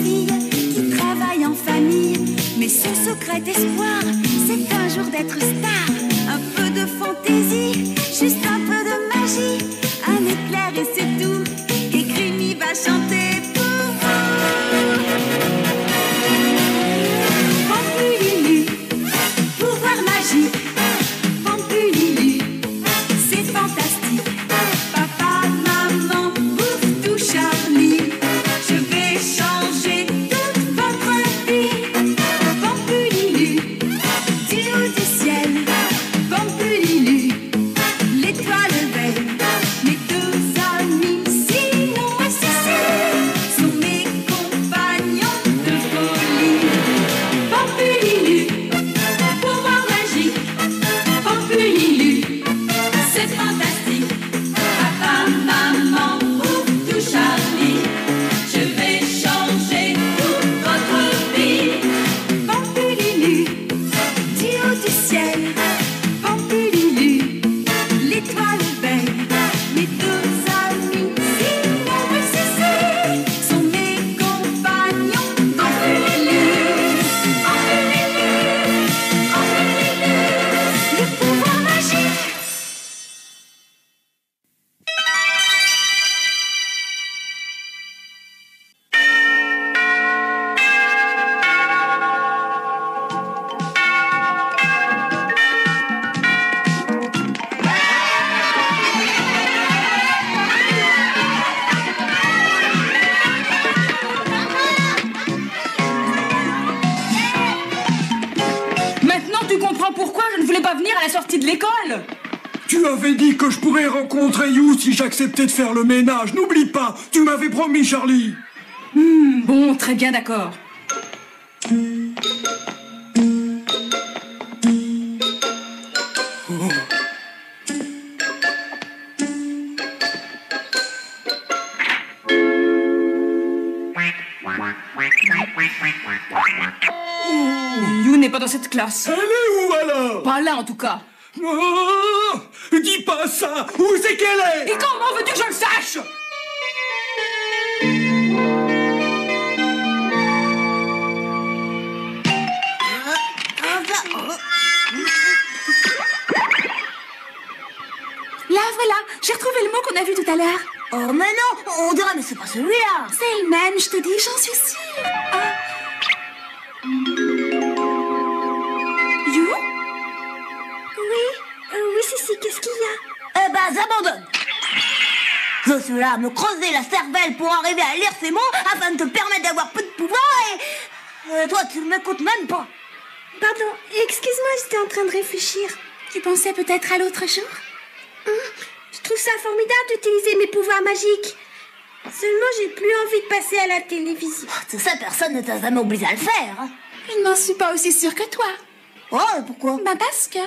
fille qui travaille en famille. Mais son secret espoir, c'est un jour d'être star. Un peu de fantaisie, juste un peu de magie. Un éclair et c'est tout. Et Crimi va chanter pour vous. Pampululu, pouvoir magique. Pampululu, c'est fantastique. Papa, maman, pour tout Charlie, je vais changer toute votre vie. Pampululu, du haut du ciel. Pampululu, l'étoile veille. Mes deux amis, Sinon et Cécile, sont mes compagnons de folie. Pampululu, pouvoir magique. Pampululu, c'est fantastique. Papa, maman, pour tout Charlie, je vais changer toute votre vie. Pampululu, du haut du ciel. Pampululu, l'étoile veille. Mes deux amis, Sinon et Cécile, sont mes compagnons de folie. Pampululu, le pouvoir magique. Maintenant, tu comprends pourquoi je ne voulais pas venir à la sortie de l'école. Tu avais dit que je pourrais rencontrer You si j'acceptais de faire le ménage. N'oublie pas, tu m'avais promis, Charlie. Bon, très bien, d'accord. You n'est pas dans cette classe. Elle est où alors? Pas là, en tout cas. Oh, dis pas ça. Où c'est qu'elle est? Et comment veux-tu que je le sache? Là, voilà, j'ai retrouvé le mot qu'on a vu tout à l'heure. Oh mais non, on dirait mais c'est pas celui-là. C'est le même, je te dis, j'en suis sûre. Ah. You? Oui, si, qu'est-ce qu'il y a? Eh ben, j'abandonne. Je suis là à me creuser la cervelle pour arriver à lire ces mots afin de te permettre d'avoir peu de pouvoir et toi, tu ne m'écoutes même pas. Pardon, excuse-moi, j'étais en train de réfléchir. Tu pensais peut-être à l'autre jour? Je trouve ça formidable d'utiliser mes pouvoirs magiques. Seulement, j'ai plus envie de passer à la télévision. Tu sais, personne ne t'a jamais obligé à le faire. Hein. Je n'en suis pas aussi sûre que toi. Oh, et pourquoi? Bah parce que...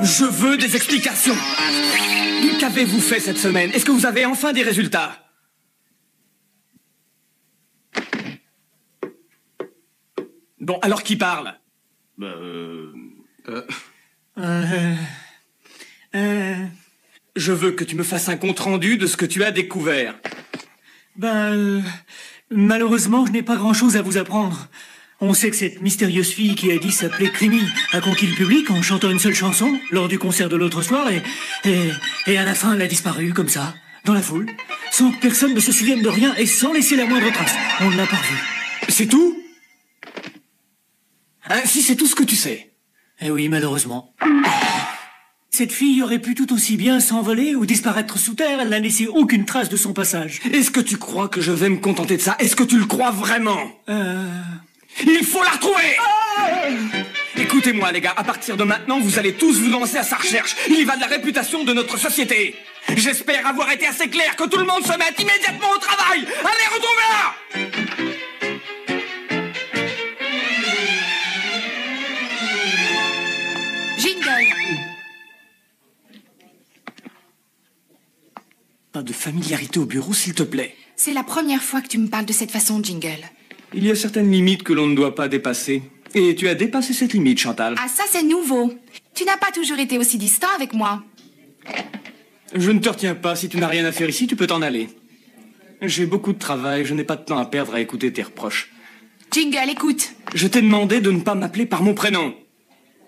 Je veux des explications. Qu'avez-vous fait cette semaine? Est-ce que vous avez enfin des résultats? Bon, alors qui parle? Je veux que tu me fasses un compte-rendu de ce que tu as découvert. Malheureusement, je n'ai pas grand-chose à vous apprendre. On sait que cette mystérieuse fille qui a dit s'appeler Crimi a conquis le public en chantant une seule chanson lors du concert de l'autre soir et à la fin elle a disparu comme ça, dans la foule, sans que personne ne se souvienne de rien et sans laisser la moindre trace. On ne l'a pas revue. C'est tout? Si c'est tout ce que tu sais. Eh oui, malheureusement. Cette fille aurait pu tout aussi bien s'envoler ou disparaître sous terre, elle n'a laissé aucune trace de son passage. Est-ce que tu crois que je vais me contenter de ça? Est-ce que tu le crois vraiment? Il faut la retrouver! Écoutez-moi les gars, à partir de maintenant, vous allez tous vous lancer à sa recherche. Il y va de la réputation de notre société. J'espère avoir été assez clair, que tout le monde se mette immédiatement au travail. Allez, retrouvez-la! Jingle. Pas de familiarité au bureau, s'il te plaît. C'est la première fois que tu me parles de cette façon, Jingle. Il y a certaines limites que l'on ne doit pas dépasser. Et tu as dépassé cette limite, Chantal. Ah, ça c'est nouveau. Tu n'as pas toujours été aussi distant avec moi. Je ne te retiens pas. Si tu n'as rien à faire ici, tu peux t'en aller. J'ai beaucoup de travail. Je n'ai pas de temps à perdre à écouter tes reproches. Jingle, écoute. Je t'ai demandé de ne pas m'appeler par mon prénom.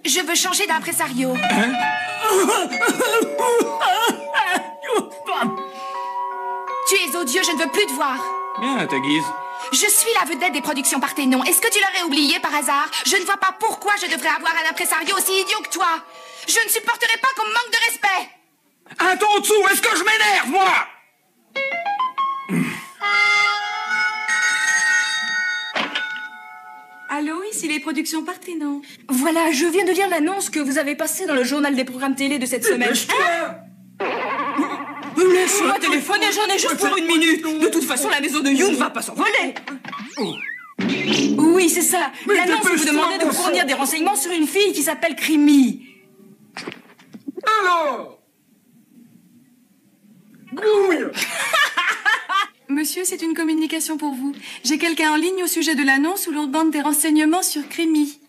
Je veux changer d'impresario. Hein? Tu es odieux, je ne veux plus te voir. Bien, à ta guise. Je suis la vedette des productions Parthénon. Est-ce que tu l'aurais oublié par hasard? Je ne vois pas pourquoi je devrais avoir un impresario aussi idiot que toi. Je ne supporterai pas qu'on me manque de respect. Un ton en dessous, est-ce que je m'énerve, moi? Allô, ici les productions Parthénon. Voilà, je viens de lire l'annonce que vous avez passée dans le journal des programmes télé de cette semaine. Laisse-moi téléphoner, j'en ai juste pour une minute. De toute façon, la maison de You ne va pas s'envoler. Oui, c'est ça. L'annonce vous demandait de vous fournir des renseignements sur une fille qui s'appelle Crimi. Alors Gouille. Monsieur, c'est une communication pour vous. J'ai quelqu'un en ligne au sujet de l'annonce où l'on demande des renseignements sur Crimi.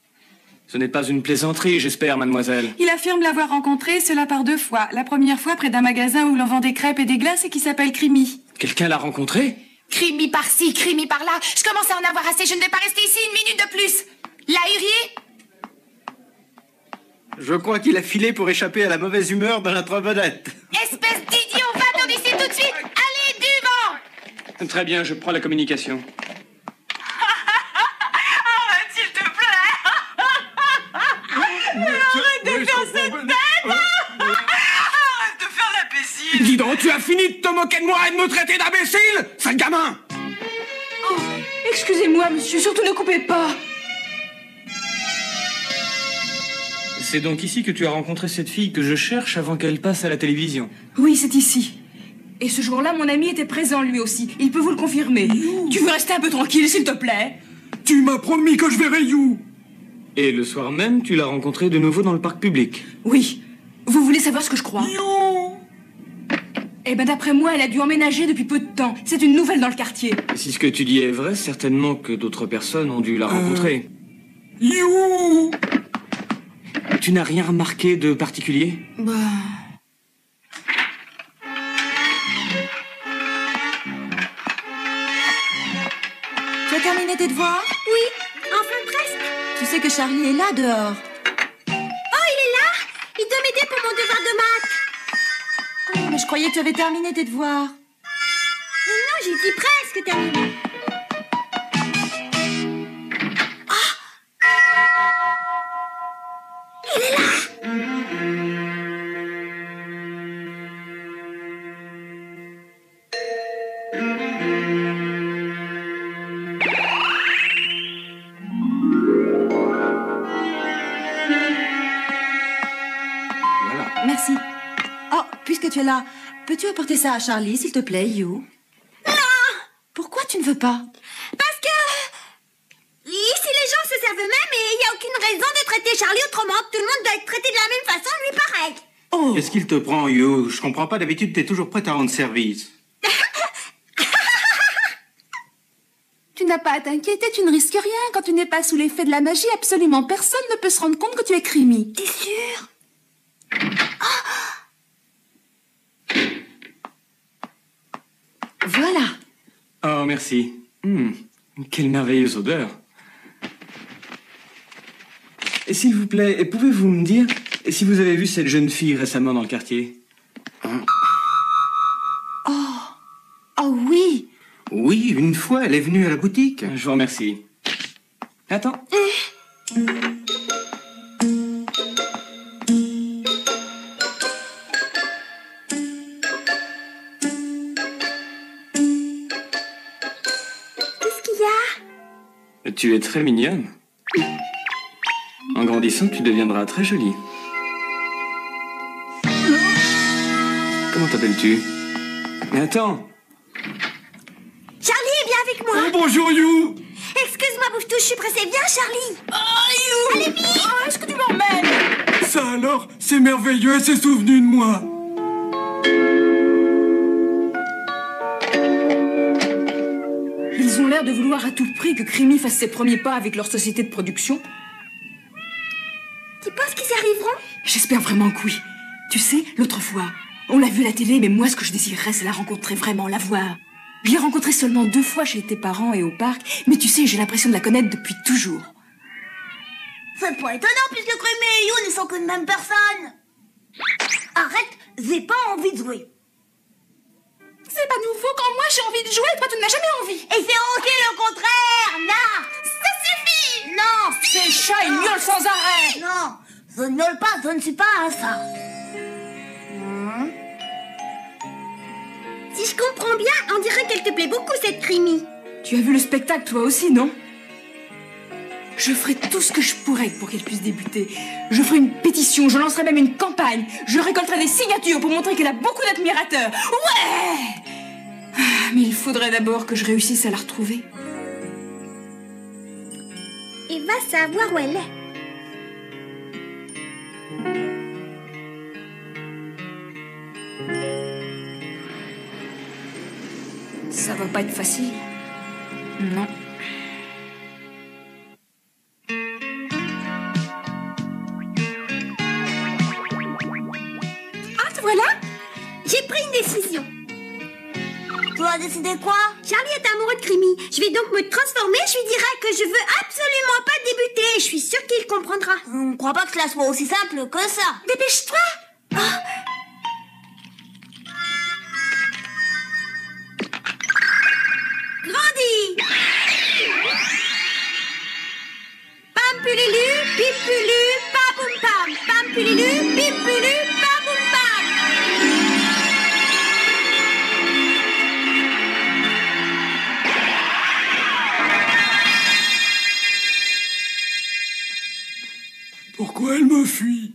Ce n'est pas une plaisanterie, j'espère, mademoiselle. Il affirme l'avoir rencontré, cela par 2 fois. La première fois près d'un magasin où l'on vend des crêpes et des glaces et qui s'appelle Crimi. Quelqu'un l'a rencontré? Crimi par-ci, Crimi par-là. Je commence à en avoir assez, je ne vais pas rester ici une minute de plus. Lahirier? Je crois qu'il a filé pour échapper à la mauvaise humeur de notre vedette. Espèce d'idiot, va-t'en d'ici tout de suite. Allez, du vent. Très bien, je prends la communication. Arrête, s'il te plaît. Arrête de faire cette tête. Arrête de faire l'imbécile. Dis donc, tu as fini de te moquer de moi et de me traiter d'imbécile, sale gamin! Oh, excusez-moi, monsieur, surtout ne coupez pas. C'est donc ici que tu as rencontré cette fille que je cherche avant qu'elle passe à la télévision. Oui, c'est ici. Et ce jour-là, mon ami était présent lui aussi. Il peut vous le confirmer. Tu veux rester un peu tranquille, s'il te plaît? Tu m'as promis que je verrais You. Et le soir même, tu l'as rencontrée de nouveau dans le parc public. Oui. Vous voulez savoir ce que je crois? Eh ben, d'après moi, elle a dû emménager depuis peu de temps. C'est une nouvelle dans le quartier. Et si ce que tu dis est vrai, certainement que d'autres personnes ont dû la rencontrer. You. Tu n'as rien remarqué de particulier? Bah... Tu as terminé tes devoirs? Oui, enfin presque. Tu sais que Charlie est là dehors. Oh, il est là? Il doit m'aider pour mon devoir de maths. Oh, mais je croyais que tu avais terminé tes devoirs. Mais non, j'ai dit presque terminé. Ah! Il est là! Merci. Oh, puisque tu es là, peux-tu apporter ça à Charlie, s'il te plaît, You? Non! Pourquoi tu ne veux pas? Parce que... ici, les gens se servent eux-mêmes et il n'y a aucune raison de traiter Charlie autrement. Tout le monde doit être traité de la même façon, lui pareil. Oh. Qu'est-ce qu'il te prend, You? Je comprends pas, d'habitude, t'es toujours prête à rendre service. Tu n'as pas à t'inquiéter, tu ne risques rien. Quand tu n'es pas sous l'effet de la magie, absolument personne ne peut se rendre compte que tu es Crimi. T'es sûre? Voilà. Oh, merci. Quelle merveilleuse odeur. Et s'il vous plaît, pouvez-vous me dire si vous avez vu cette jeune fille récemment dans le quartier? Oh oui. Oui, une fois, elle est venue à la boutique. Je vous remercie. Attends. Qu'est-ce qu'il y a? Tu es très mignonne. En grandissant, tu deviendras très jolie. Comment t'appelles-tu? Mais attends. Charlie est bien avec moi. Oh, bonjour, You. Excuse-moi, bouche-touche, je suis pressée. Viens, Charlie. Allez, vite. Oh, est-ce que tu m'emmènes? Ça alors, c'est merveilleux, elle s'est souvenue de moi. Ils ont l'air de vouloir à tout prix que Crimi fasse ses premiers pas avec leur société de production. Tu penses qu'ils y arriveront? J'espère vraiment que oui. Tu sais, l'autre fois, On l'a vu à la télé, mais moi, ce que je désirerais, c'est la rencontrer vraiment, la voir. Je l'ai rencontrée seulement 2 fois chez tes parents et au parc, mais tu sais, j'ai l'impression de la connaître depuis toujours. C'est pas étonnant puisque Crémy et You ne sont qu'une même personne. Arrête, j'ai pas envie de jouer. C'est pas nouveau, quand moi j'ai envie de jouer, toi tu n'as jamais envie. Et c'est aussi le contraire, non. Ça suffit. Non. Ces chats, ils miaulent sans arrêt. Non, je ne miaule pas, je ne suis pas un chat. Si je comprends bien, on dirait qu'elle te plaît beaucoup, cette Crémy. Tu as vu le spectacle, toi aussi, non? Je ferai tout ce que je pourrai pour qu'elle puisse débuter. Je ferai une pétition, je lancerai même une campagne. Je récolterai des signatures pour montrer qu'elle a beaucoup d'admirateurs. Ouais! Mais il faudrait d'abord que je réussisse à la retrouver. Et va savoir où elle est. Ça va pas être facile. Non. Ah, te voilà? J'ai pris une décision. Tu as décidé quoi? Charlie est amoureux de Crémy. Je vais donc me transformer. Je lui dirai que je veux absolument pas débuter. Je suis sûre qu'il comprendra. Je ne crois pas que cela soit aussi simple que ça. Dépêche-toi. Oh. Grandis. Pam pululu, pip pulu, papoum pam. Pam pululu, pip pulu, papoum pam. Pourquoi elle me fuit?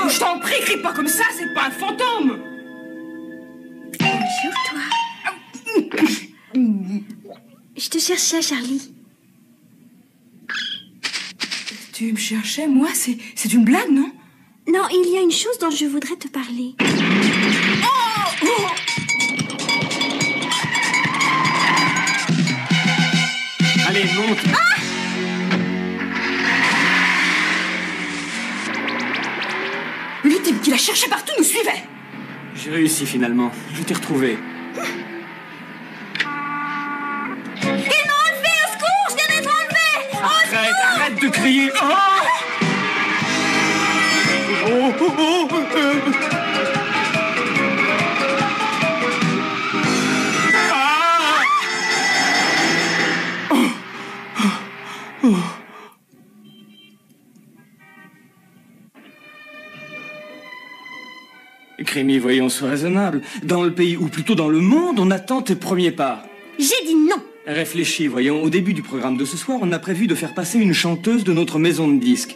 Je t'en prie, crie pas comme ça, c'est pas un fantôme. Bonjour, toi. Je te cherchais, Charlie. Tu me cherchais, moi? C'est une blague, non? Non, il y a une chose dont je voudrais te parler. Allez, monte. Le type qui la cherchait partout nous suivait. J'ai réussi finalement. Je t'ai retrouvé. Ils m'ont enlevé, au secours, je viens d'être enlevé. Arrête de crier. Crémy, voyons, sois raisonnable. Dans le pays, ou plutôt dans le monde, on attend tes premiers pas. J'ai dit non. Réfléchis, voyons, au début du programme de ce soir, on a prévu de faire passer une chanteuse de notre maison de disques.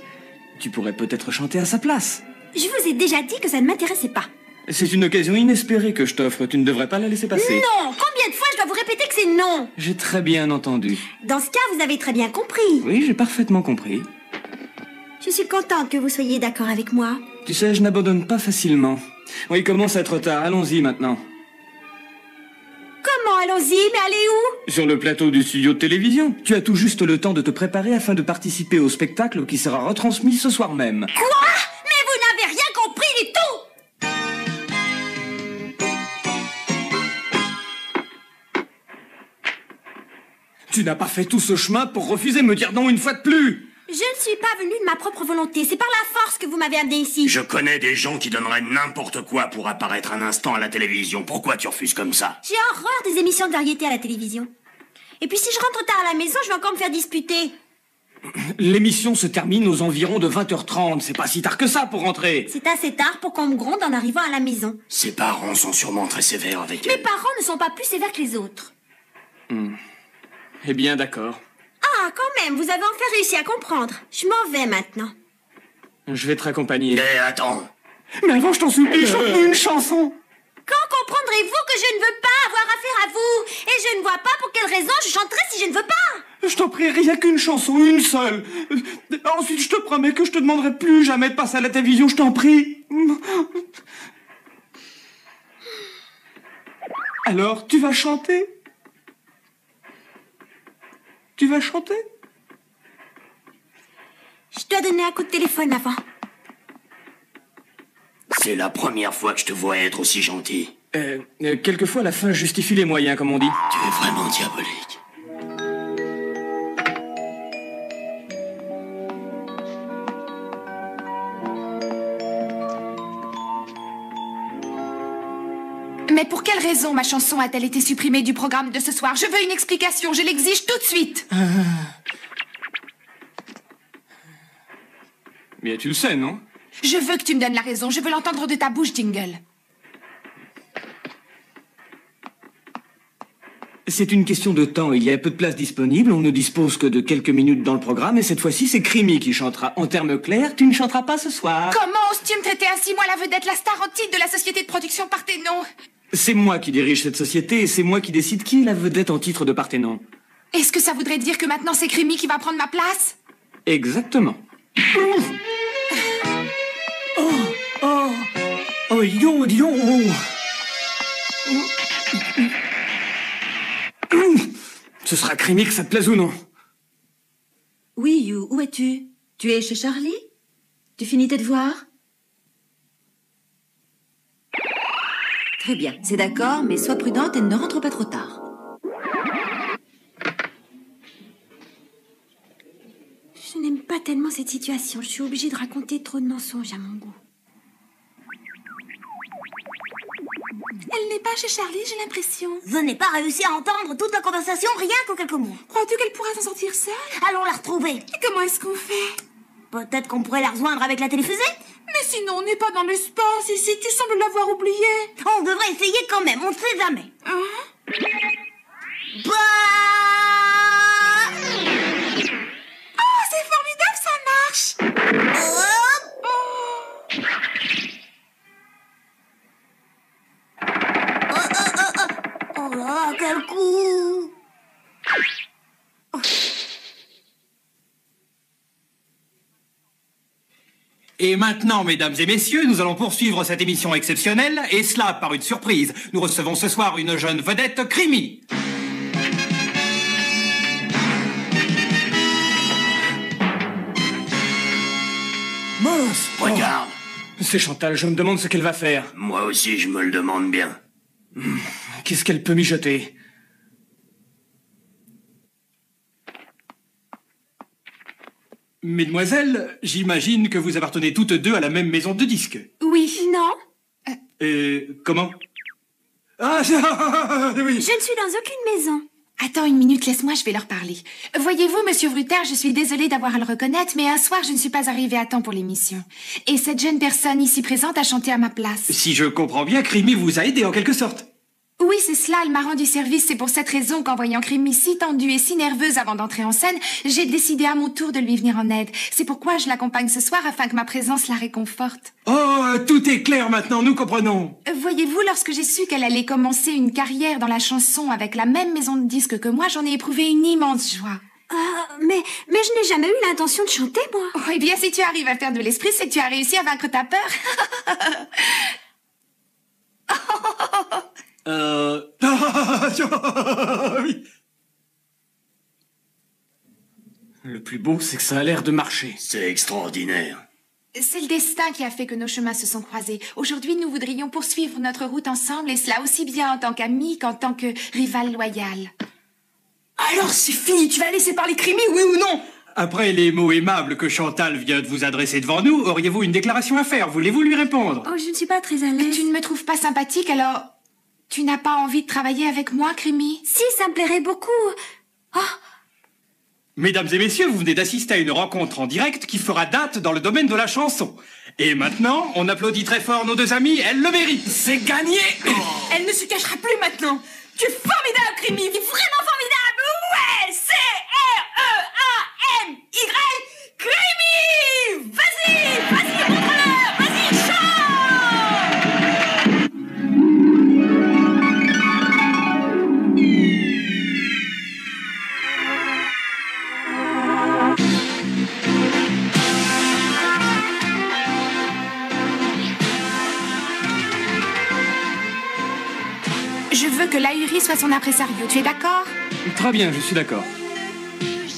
Tu pourrais peut-être chanter à sa place. Je vous ai déjà dit que ça ne m'intéressait pas. C'est une occasion inespérée que je t'offre, tu ne devrais pas la laisser passer. Non! Combien de fois je dois vous répéter que c'est non? J'ai très bien entendu. Dans ce cas, vous avez très bien compris. Oui, j'ai parfaitement compris. Je suis contente que vous soyez d'accord avec moi. Tu sais, je n'abandonne pas facilement. Oui, il commence à être tard, allons-y maintenant. Comment allons-y? Mais allez où? Sur le plateau du studio de télévision. Tu as tout juste le temps de te préparer afin de participer au spectacle qui sera retransmis ce soir même. Quoi? Mais vous n'avez rien compris du tout! Tu n'as pas fait tout ce chemin pour refuser de me dire non une fois de plus. Je ne suis pas venue de ma propre volonté. C'est par la force que vous m'avez amené ici. Je connais des gens qui donneraient n'importe quoi pour apparaître un instant à la télévision. Pourquoi tu refuses comme ça? J'ai horreur des émissions de variété à la télévision. Et puis si je rentre tard à la maison, je vais encore me faire disputer. L'émission se termine aux environs de 20h30. C'est pas si tard que ça pour rentrer. C'est assez tard pour qu'on me gronde en arrivant à la maison. Ses parents sont sûrement très sévères avec Mes elle. parents ne sont pas plus sévères que les autres. Eh bien, d'accord. Ah, quand même, vous avez enfin réussi à comprendre. Je m'en vais maintenant. Je vais te raccompagner. Mais attends. Mais avant, je t'en supplie, chante-nous une chanson. Quand comprendrez-vous que je ne veux pas avoir affaire à vous? Et je ne vois pas pour quelle raison je chanterai si je ne veux pas. Je t'en prie, rien qu'une chanson, une seule. Ensuite, je te promets que je te demanderai plus jamais de passer à la télévision, je t'en prie. Alors, tu vas chanter? Tu vas chanter? Je dois donner un coup de téléphone avant. C'est la première fois que je te vois être aussi gentil. Quelquefois, la fin justifie les moyens, comme on dit. Tu es vraiment diabolique. Mais pour quelle raison ma chanson a-t-elle été supprimée du programme de ce soir? Je veux une explication, je l'exige tout de suite. Mais tu le sais, non? Je veux que tu me donnes la raison, je veux l'entendre de ta bouche, Jingle. C'est une question de temps. Il y a peu de places disponibles, on ne dispose que de quelques minutes dans le programme, et cette fois-ci, c'est Crimi qui chantera. En termes clairs, tu ne chanteras pas ce soir. Comment oses-tu me traiter ainsi, moi, la vedette, la star en titre de la société de production Parthénon? C'est moi qui dirige cette société, et c'est moi qui décide qui est la vedette en titre de Parthénon. Est-ce que ça voudrait dire que maintenant c'est Crimi qui va prendre ma place? Exactement. Oh, dis donc, dis donc. Ce sera Crimi que ça te plaise ou non? Oui, You, où es-tu? Tu es chez Charlie? Tu finis tes devoirs? Très bien, c'est d'accord, mais sois prudente et ne rentre pas trop tard. Je n'aime pas tellement cette situation. Je suis obligée de raconter trop de mensonges à mon goût. Elle n'est pas chez Charlie, j'ai l'impression. Je n'ai pas réussi à entendre toute la conversation, rien qu'en quelques mots. Crois-tu qu'elle pourra s'en sortir seule? Allons la retrouver. Et comment est-ce qu'on fait? Peut-être qu'on pourrait la rejoindre avec la téléfusée? Mais sinon, on n'est pas dans l'espace ici, tu sembles l'avoir oublié. On devrait essayer quand même, on ne sait jamais. Hein? Bah... Oh, c'est formidable, ça marche. Oh là, quel coup! Et maintenant, mesdames et messieurs, nous allons poursuivre cette émission exceptionnelle, et cela par une surprise. Nous recevons ce soir une jeune vedette, Crimi. Mince! Regarde. C'est Chantal, je me demande ce qu'elle va faire. Moi aussi, je me le demande bien. Qu'est-ce qu'elle peut mijoter? Mesdemoiselles, j'imagine que vous appartenez toutes deux à la même maison de disques. Oui. Non. Comment? Ah, oui. Je ne suis dans aucune maison. Attends une minute, laisse-moi, je vais leur parler. Voyez-vous, monsieur Vruter, je suis désolée d'avoir à le reconnaître, mais un soir, je ne suis pas arrivée à temps pour l'émission. Et cette jeune personne ici présente a chanté à ma place. Si je comprends bien, Crimi vous a aidé en quelque sorte. Oui, c'est cela, elle m'a rendu service. C'est pour cette raison qu'en voyant Crimi si tendue et si nerveuse avant d'entrer en scène, j'ai décidé à mon tour de lui venir en aide. C'est pourquoi je l'accompagne ce soir afin que ma présence la réconforte. Oh, tout est clair maintenant, nous comprenons. Voyez-vous, lorsque j'ai su qu'elle allait commencer une carrière dans la chanson avec la même maison de disques que moi, j'en ai éprouvé une immense joie. Mais je n'ai jamais eu l'intention de chanter, moi. Oh, eh bien, si tu arrives à faire de l'esprit, c'est que tu as réussi à vaincre ta peur. Oui. Le plus beau, c'est que ça a l'air de marcher. C'est extraordinaire. C'est le destin qui a fait que nos chemins se sont croisés. Aujourd'hui, nous voudrions poursuivre notre route ensemble, et cela aussi bien en tant qu'amis qu'en tant que rival loyal. Alors c'est fini, tu vas laisser parler Crimi, oui ou non? Après les mots aimables que Chantal vient de vous adresser devant nous, auriez-vous une déclaration à faire? Voulez-vous lui répondre? Oh, je ne suis pas très à l'aise. Tu ne me trouves pas sympathique, alors... Tu n'as pas envie de travailler avec moi, Crimi? Si, ça me plairait beaucoup. Oh. Mesdames et messieurs, vous venez d'assister à une rencontre en direct qui fera date dans le domaine de la chanson. Et maintenant, on applaudit très fort nos deux amis, elles le méritent. C'est gagné! Elle ne se cachera plus maintenant. Tu es formidable, Crimi, vraiment formidable. Ouais, C-R-E-A-M-Y, Crimi. Vas-y, montre-leur, vas-y, chante. Je veux que Lahiri soit son impresario. Tu es d'accord? Très bien, je suis d'accord.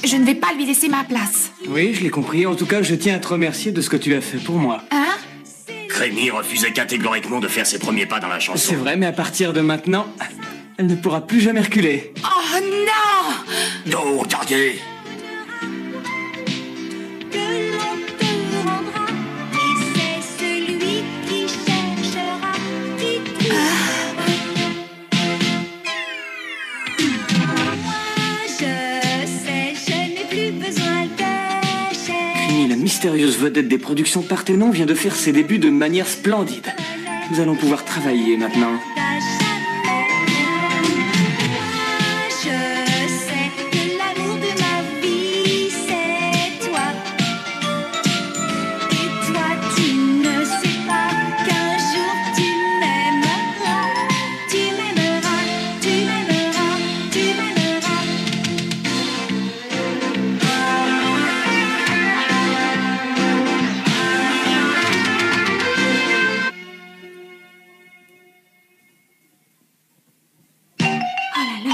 Je je ne vais pas lui laisser ma place. Oui, je l'ai compris. En tout cas, je tiens à te remercier de ce que tu as fait pour moi. Hein? Creamy refusait catégoriquement de faire ses premiers pas dans la chanson. C'est vrai, mais à partir de maintenant, elle ne pourra plus jamais reculer. Oh non! Oh, Cartier! La mystérieuse vedette des productions Parthénon vient de faire ses débuts de manière splendide. Nous allons pouvoir travailler maintenant.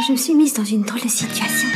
Je me suis mise dans une drôle de situation.